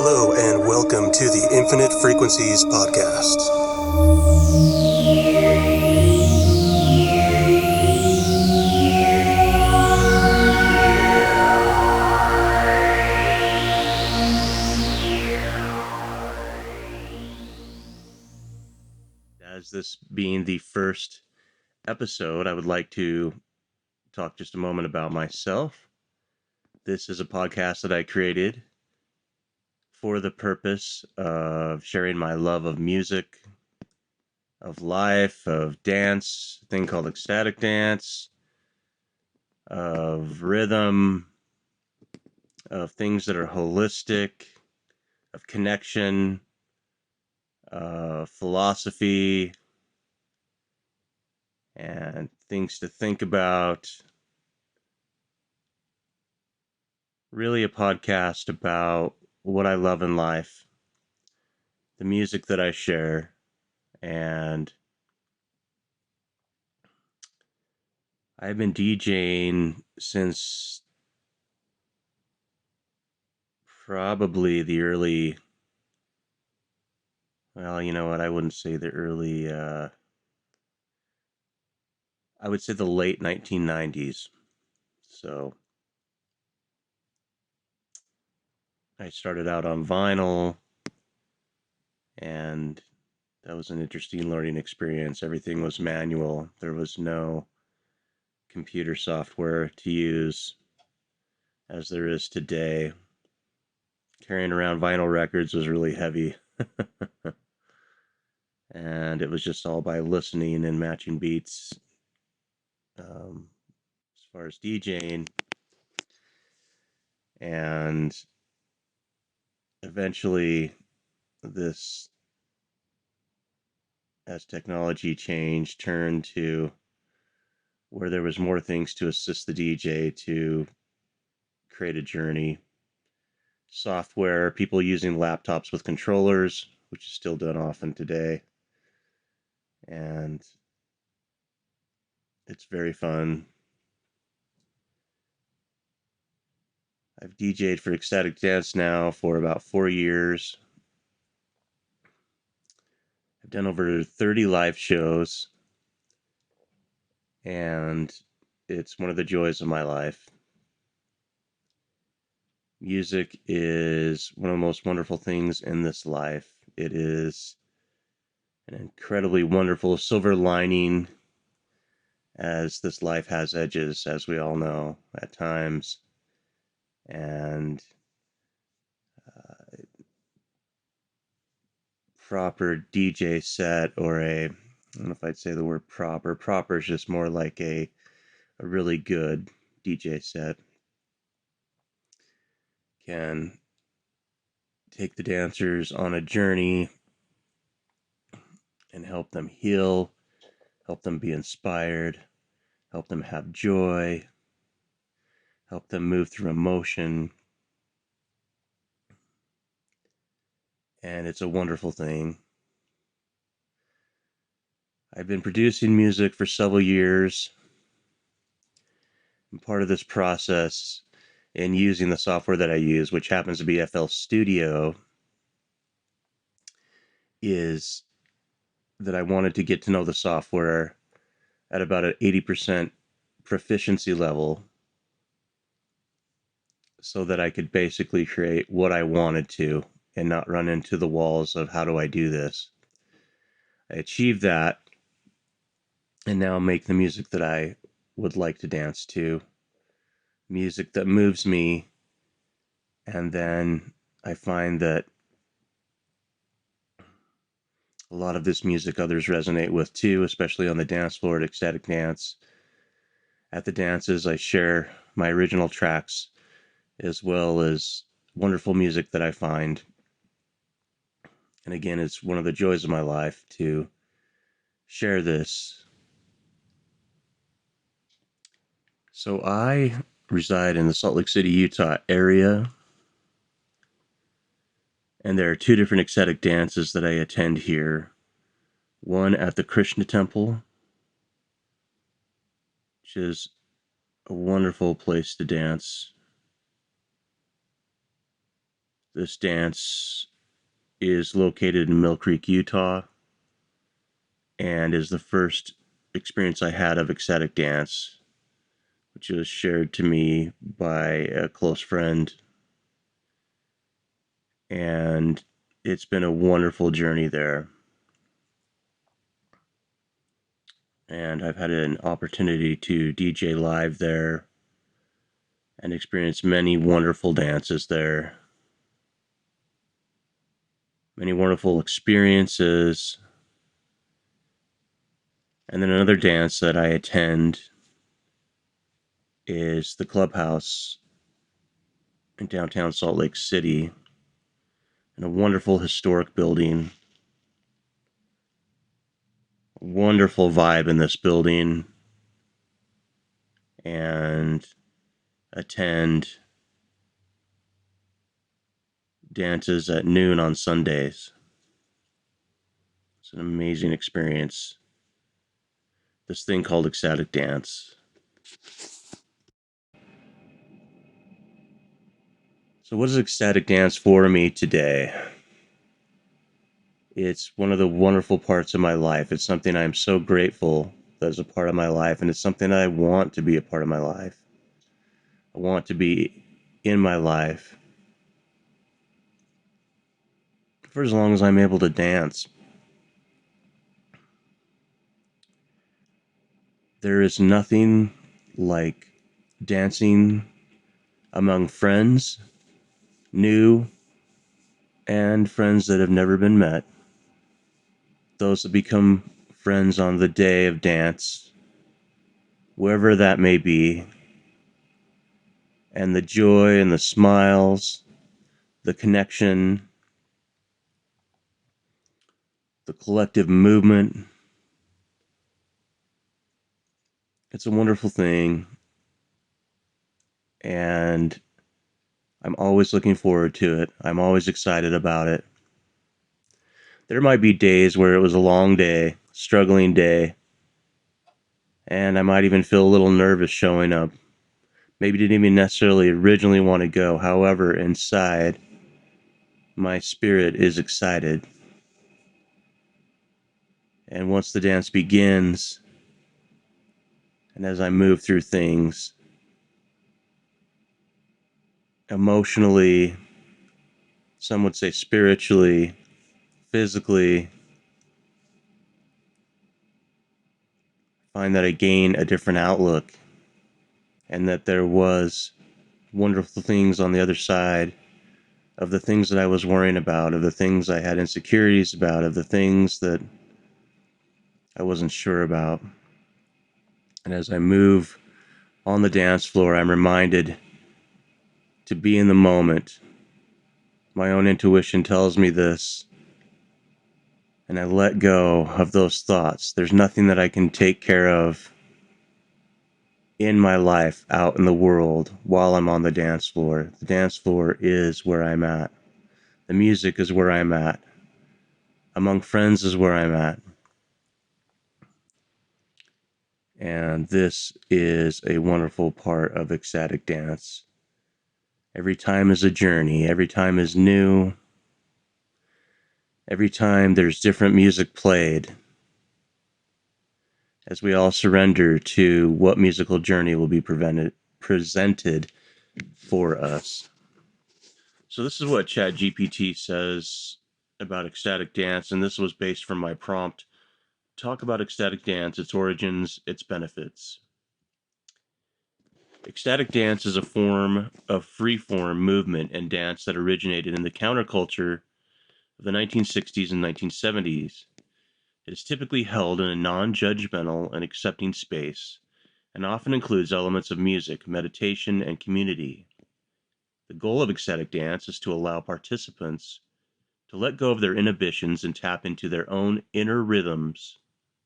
Hello and welcome to the Infinite Frequencies podcast. As this being the first episode, I would like to talk just a moment about myself. This is a podcast that I created for the purpose of sharing my love of music, of life, of dance, a thing called ecstatic dance, of rhythm, of things that are holistic, of connection, philosophy, and things to think about. Really a podcast about what I love in life, the music that I share, and I've been DJing since probably the early, well, you know what, I wouldn't say the early, I would say the late 1990s. So I started out on vinyl, and that was an interesting learning experience. Everything was manual. There was no computer software to use as there is today. Carrying around vinyl records was really heavy. And it was just all by listening and matching beats. As far as DJing, and eventually this, as technology changed, turned to where there was more things to assist the DJ to create a journey. Software, people using laptops with controllers, which is still done often today. And it's very fun. I've DJ'd for Ecstatic Dance now for about 4 years. I've done over 30 live shows, and it's one of the joys of my life. Music is one of the most wonderful things in this life. It is an incredibly wonderful silver lining, as this life has edges, as we all know, at times. And proper DJ set, or I don't know if I'd say the word proper. Proper is just more like a really good DJ set can take the dancers on a journey and help them heal, help them be inspired, help them have joy, help them move through emotion. And it's a wonderful thing. I've been producing music for several years. And part of this process in using the software that I use, which happens to be FL Studio, is that I wanted to get to know the software at about an 80% proficiency level so that I could basically create what I wanted to and not run into the walls of how do I do this. I achieved that and now make the music that I would like to dance to, music that moves me. And then I find that a lot of this music others resonate with too, especially on the dance floor at Ecstatic Dance. At the dances, I share my original tracks as well as wonderful music that I find. And again, it's one of the joys of my life to share this. So I reside in the Salt Lake City, Utah area, and there are two different ecstatic dances that I attend here. One at the Krishna Temple, which is a wonderful place to dance. This dance is located in Mill Creek, Utah, and is the first experience I had of ecstatic dance, which was shared to me by a close friend. And it's been a wonderful journey there. And I've had an opportunity to DJ live there and experience many wonderful dances there, many wonderful experiences. And then another dance that I attend is the Clubhouse in downtown Salt Lake City, in a wonderful historic building. Wonderful vibe in this building, and attend dances at noon on Sundays. It's an amazing experience. This thing called Ecstatic Dance. So what is ecstatic dance for me today? It's one of the wonderful parts of my life. It's something I'm so grateful that is a part of my life, and it's something I want to be a part of my life. I want to be in my life for as long as I'm able to dance. There is nothing like dancing among friends, new and friends that have never been met, those that become friends on the day of dance, wherever that may be, and the joy and the smiles, the connection, the collective movement. It's a wonderful thing, and I'm always looking forward to it. I'm always excited about it. There might be days where it was a long day, struggling day, and I might even feel a little nervous showing up. Maybe didn't even necessarily originally want to go. However, inside, my spirit is excited. And once the dance begins, and as I move through things, emotionally, some would say spiritually, physically, find that I gain a different outlook, and that there was wonderful things on the other side of the things that I was worrying about, of the things I had insecurities about, of the things that I wasn't sure about. And as I move on the dance floor, I'm reminded to be in the moment. My own intuition tells me this, and I let go of those thoughts. There's nothing that I can take care of in my life out in the world while I'm on the dance floor. The dance floor is where I'm at. The music is where I'm at. Among friends is where I'm at. And this is a wonderful part of ecstatic dance. Every time is a journey. Every time is new. Every time there's different music played, as we all surrender to what musical journey will be presented for us. So this is what ChatGPT says about ecstatic dance, and this was based from my prompt: talk about ecstatic dance, its origins, its benefits. Ecstatic dance is a form of free-form movement and dance that originated in the counterculture of the 1960s and 1970s. It is typically held in a non-judgmental and accepting space, and often includes elements of music, meditation, and community. The goal of ecstatic dance is to allow participants to let go of their inhibitions and tap into their own inner rhythms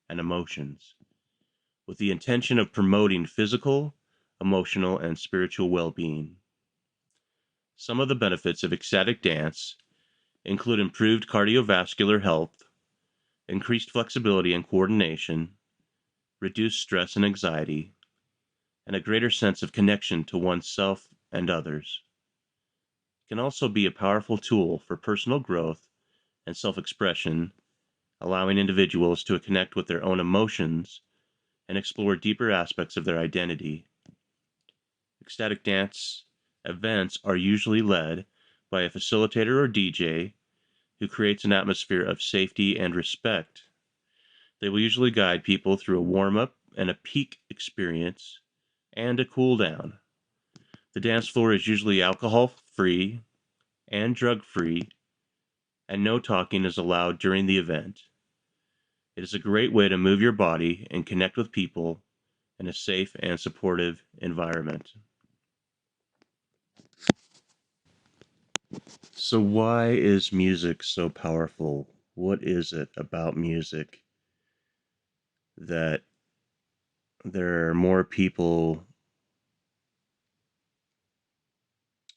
and emotions, with the intention of promoting physical, emotional, and spiritual well-being. Some of the benefits of ecstatic dance include improved cardiovascular health, increased flexibility and coordination, reduced stress and anxiety, and a greater sense of connection to oneself and others. can also be a powerful tool for personal growth and self-expression, allowing individuals to connect with their own emotions and explore deeper aspects of their identity. Ecstatic dance events are usually led by a facilitator or DJ who creates an atmosphere of safety and respect. They will usually guide people through a warm-up and a peak experience and a cool down. The dance floor is usually alcohol-free and drug-free, and no talking is allowed during the event. It is a great way to move your body and connect with people in a safe and supportive environment. So why is music so powerful? What is it about music that there are more people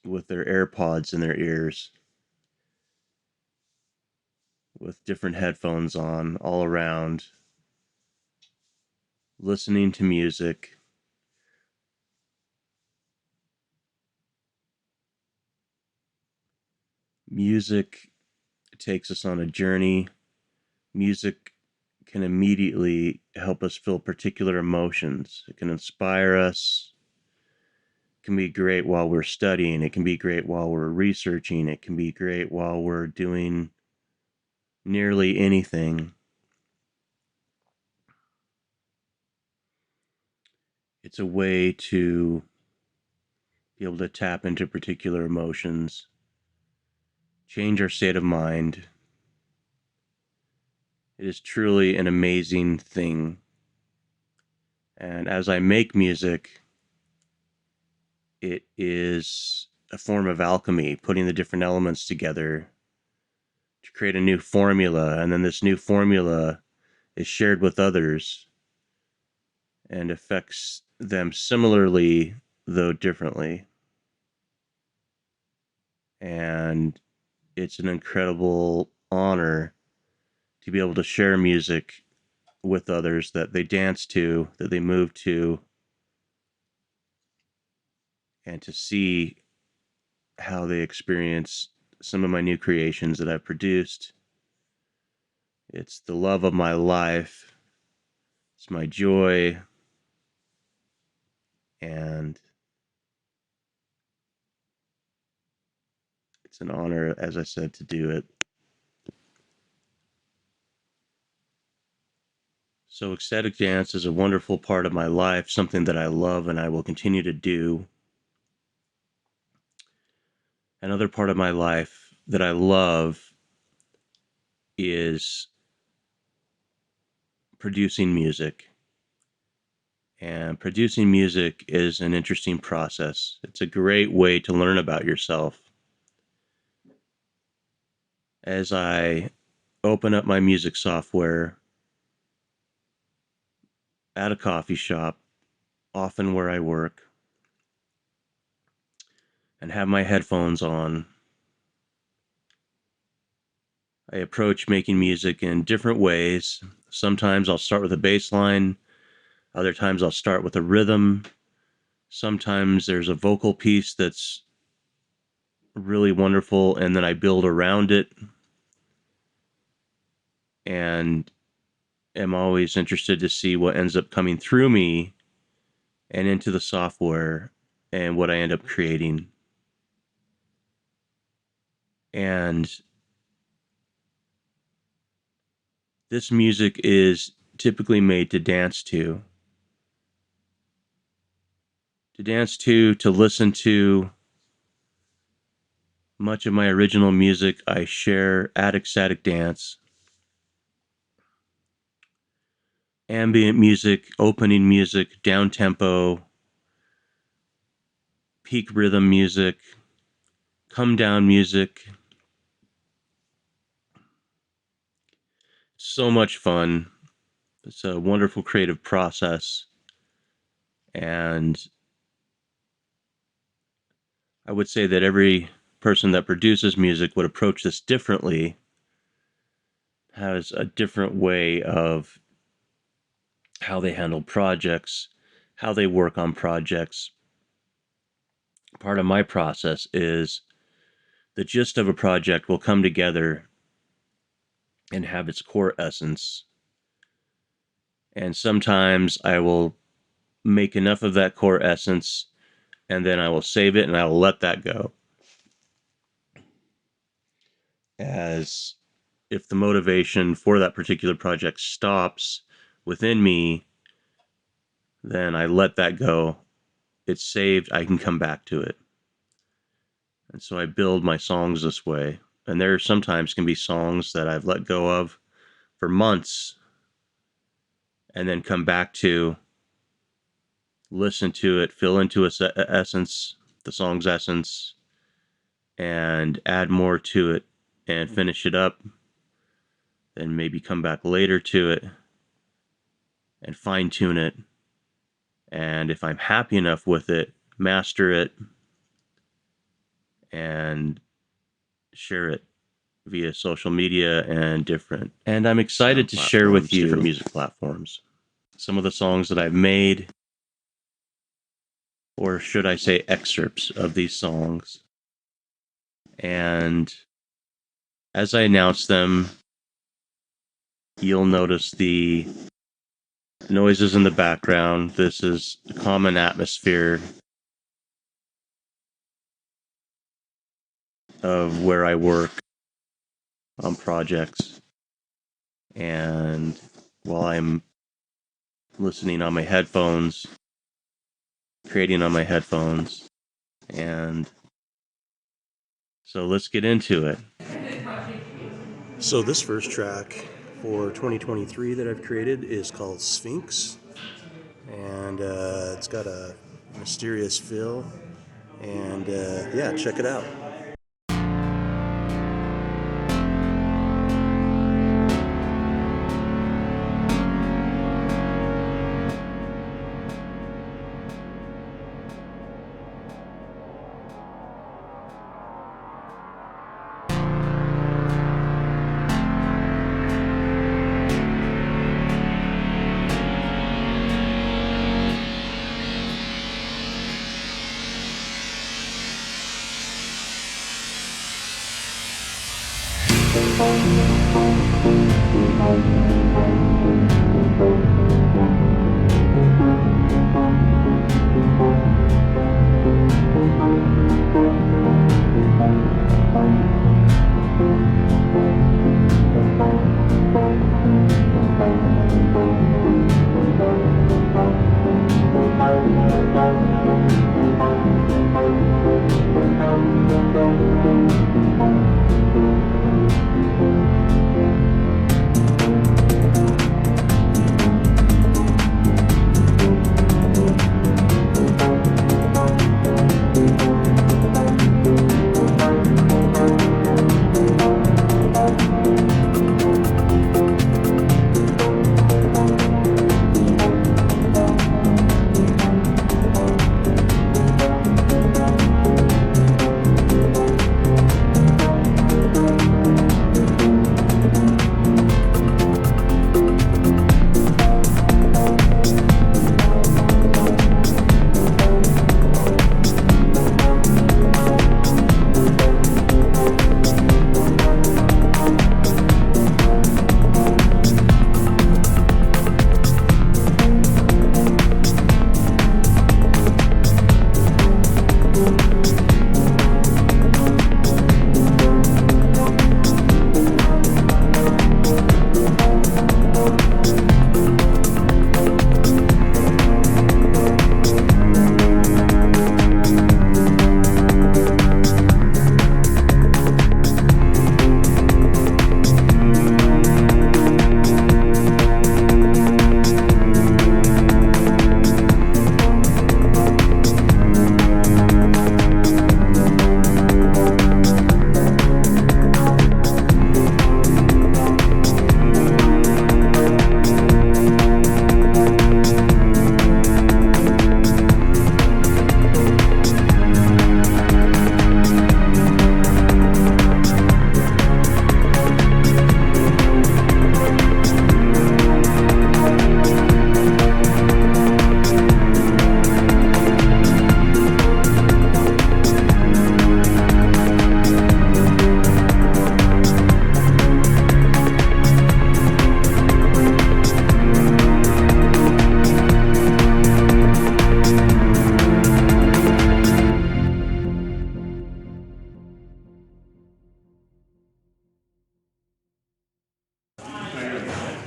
with their AirPods in their ears, with different headphones on all around, listening to music? Music takes us on a journey. Music can immediately help us feel particular emotions. It can inspire us. It can be great while we're studying. It can be great while we're researching. It can be great while we're doing nearly anything. It's a way to be able to tap into particular emotions, change our state of mind. It is truly an amazing thing. And as I make music, it is a form of alchemy, putting the different elements together to create a new formula. And then this new formula is shared with others and affects them similarly, though differently. And it's an incredible honor to be able to share music with others that they dance to, that they move to, and to see how they experience some of my new creations that I've produced. It's the love of my life. It's my joy. And it's an honor, as I said, to do it. So ecstatic dance is a wonderful part of my life, something that I love and I will continue to do. Another part of my life that I love is producing music. And producing music is an interesting process. It's a great way to learn about yourself. As I open up my music software at a coffee shop, often where I work, and have my headphones on, I approach making music in different ways. Sometimes I'll start with a bass line. Other times I'll start with a rhythm. Sometimes there's a vocal piece that's really wonderful, and then I build around it. And am always interested to see what ends up coming through me and into the software and what I end up creating. And this music is typically made to dance to listen to. Much of my original music I share at Ecstatic Dance. Ambient music, opening music, down tempo, peak rhythm music, come down music. So much fun. It's a wonderful creative process. And I would say that every person that produces music would approach this differently, has a different way of how they handle projects, how they work on projects. Part of my process is the gist of a project will come together and have its core essence. And sometimes I will make enough of that core essence, and then I will save it and I will let that go. As if the motivation for that particular project stops within me, then I let that go. It's saved, I can come back to it. And so I build my songs this way. And there sometimes can be songs that I've let go of for months and then come back to, listen to it, fill into its essence, the song's essence, and add more to it and finish it up. Then maybe come back later to it and fine tune it. And if I'm happy enough with it, master it and share it via social media and different. And I'm excited to share with you different music platforms. Some of the songs that I've made, or should I say excerpts of these songs. And as I announce them, you'll notice the noises in the background. This is a common atmosphere of where I work on projects. And while I'm listening on my headphones, creating on my headphones, and so let's get into it. So this first track for 2023 that I've created is called Sphinx, and it's got a mysterious feel, and yeah, check it out.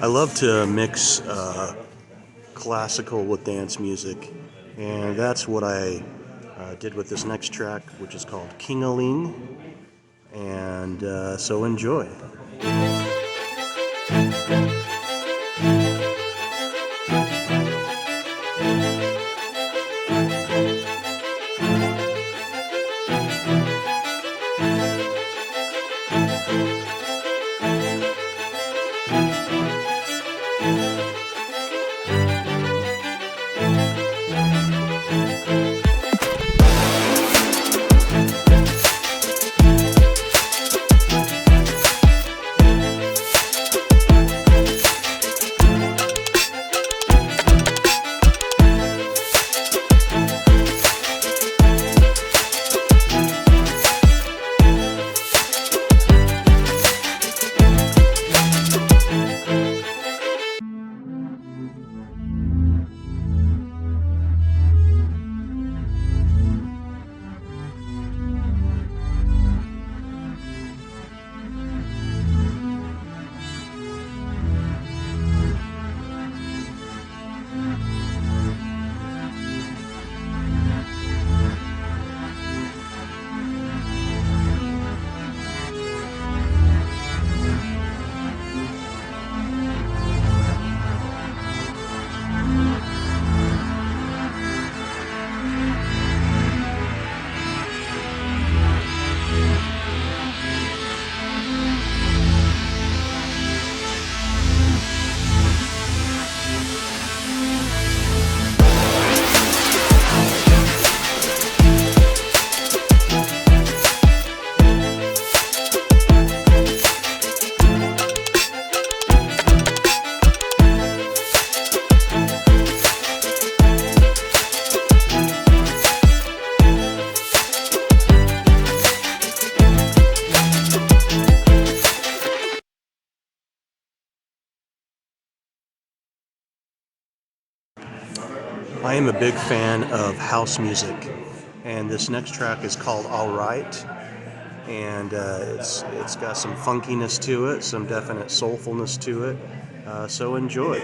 I love to mix classical with dance music, and that's what I did with this next track, which is called King-a-ling, and so enjoy. I am a big fan of house music, and this next track is called All Right, and it's got some funkiness to it, some definite soulfulness to it, so enjoy.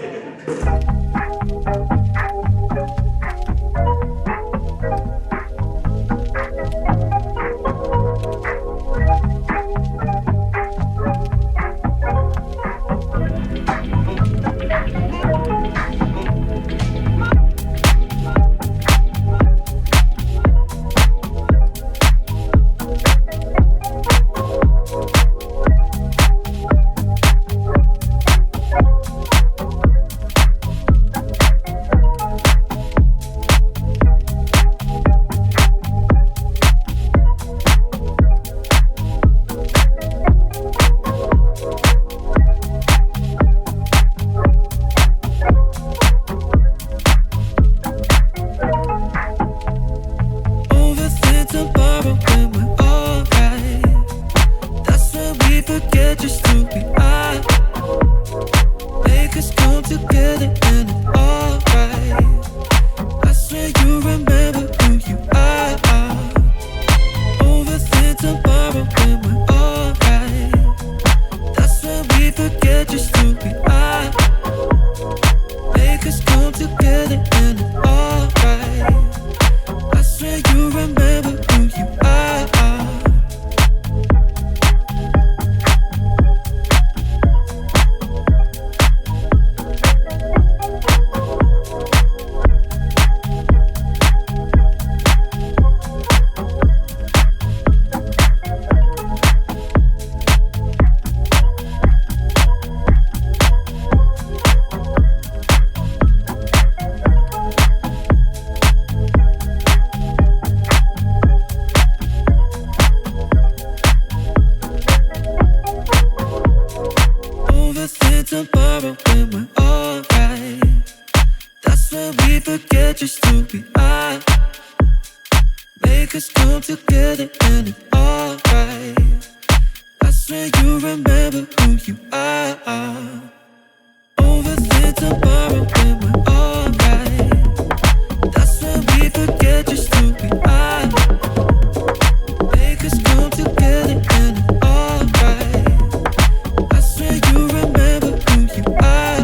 I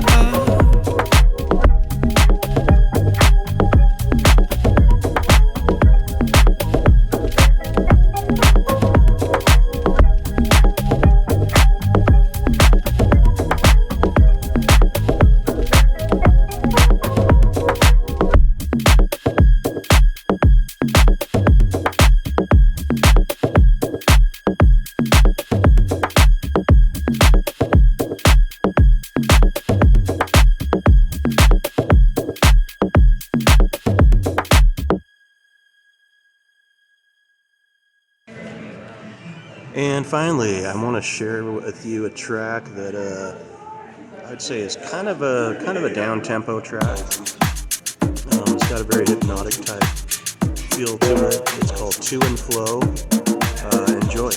And finally, I want to share with you a track that I'd say is kind of a down tempo track. It's got a very hypnotic type feel to it. It's called To and Flow. Enjoy.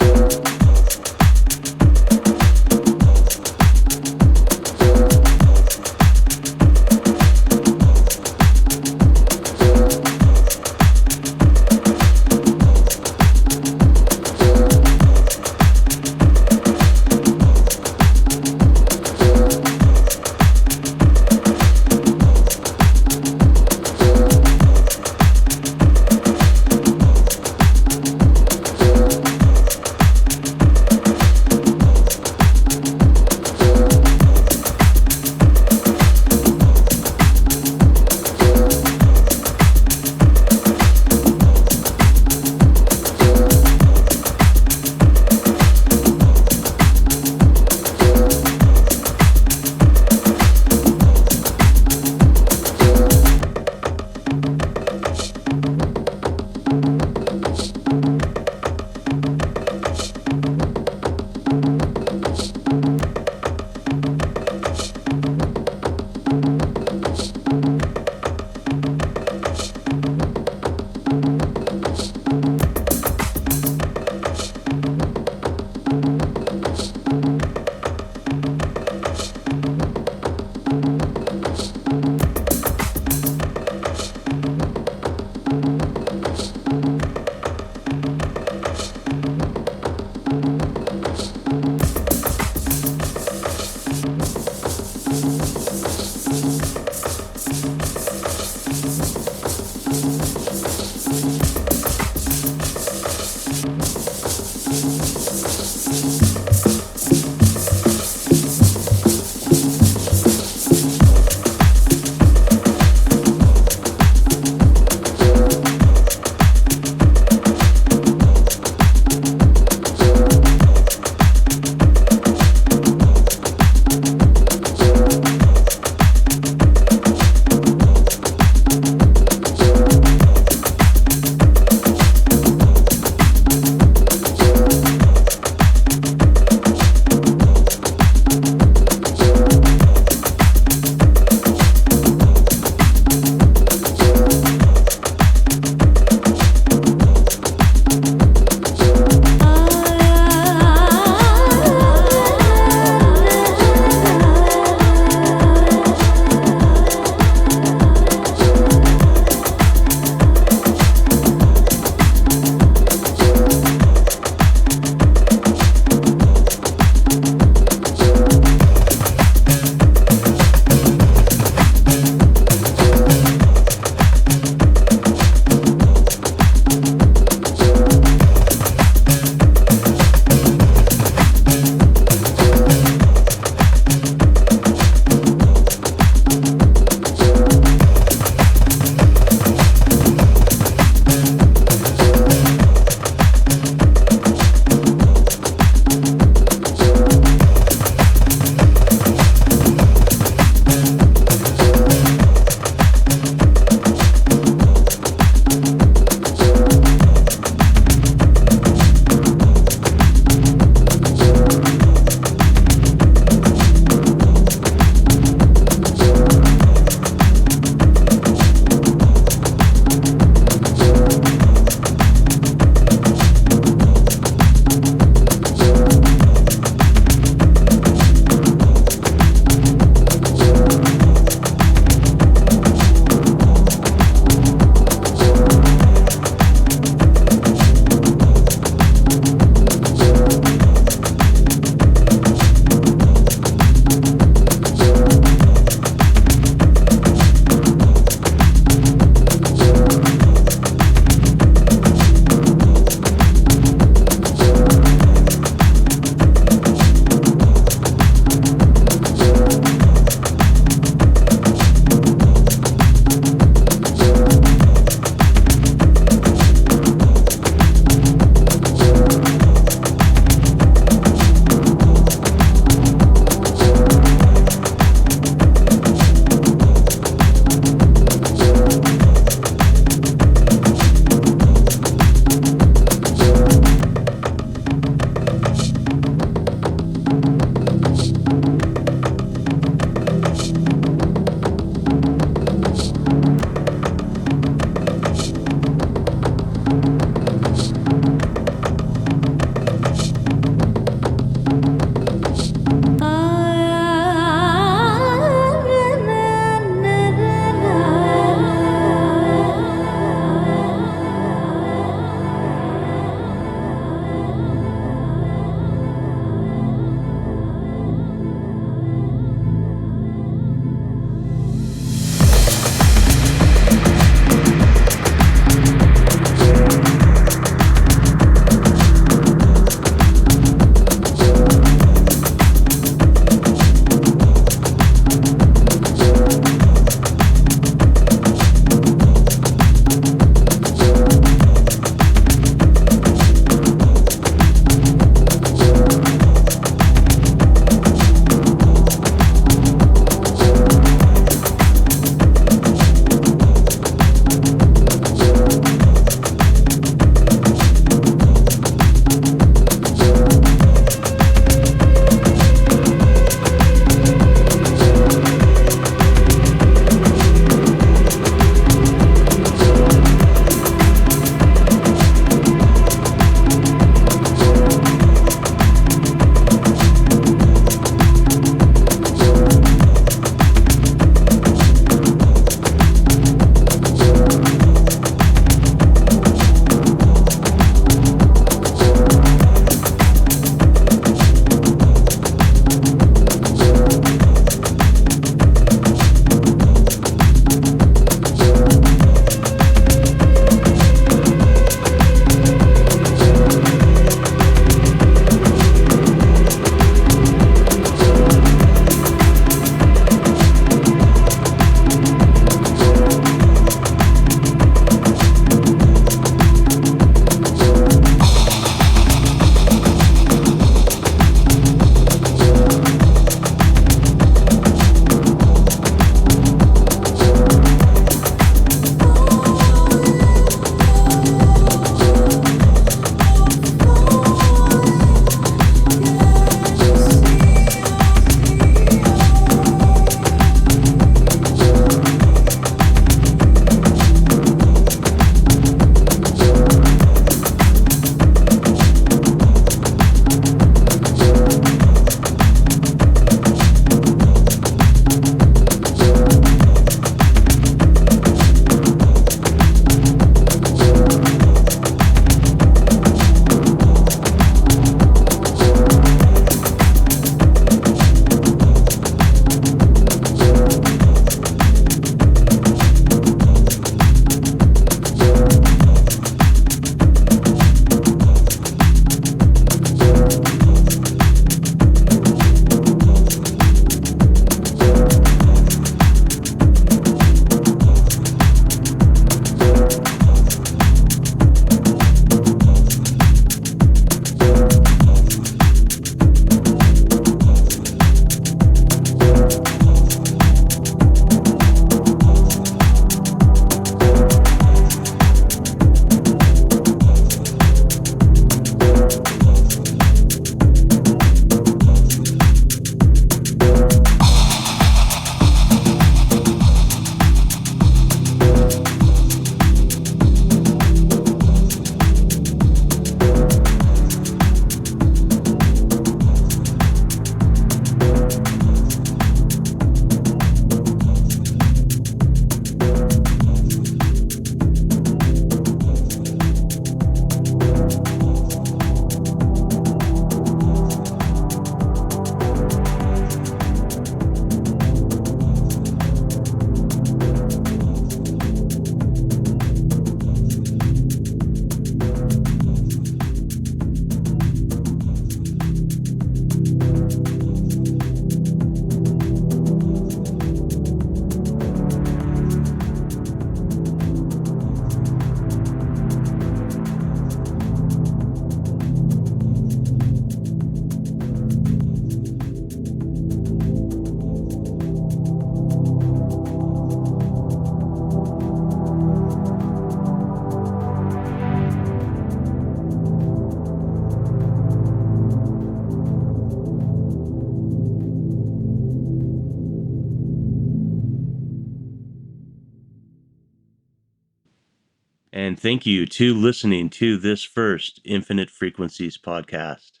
And thank you to listening to this first Infinite Frequencies podcast.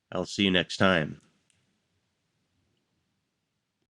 I'll see you next time.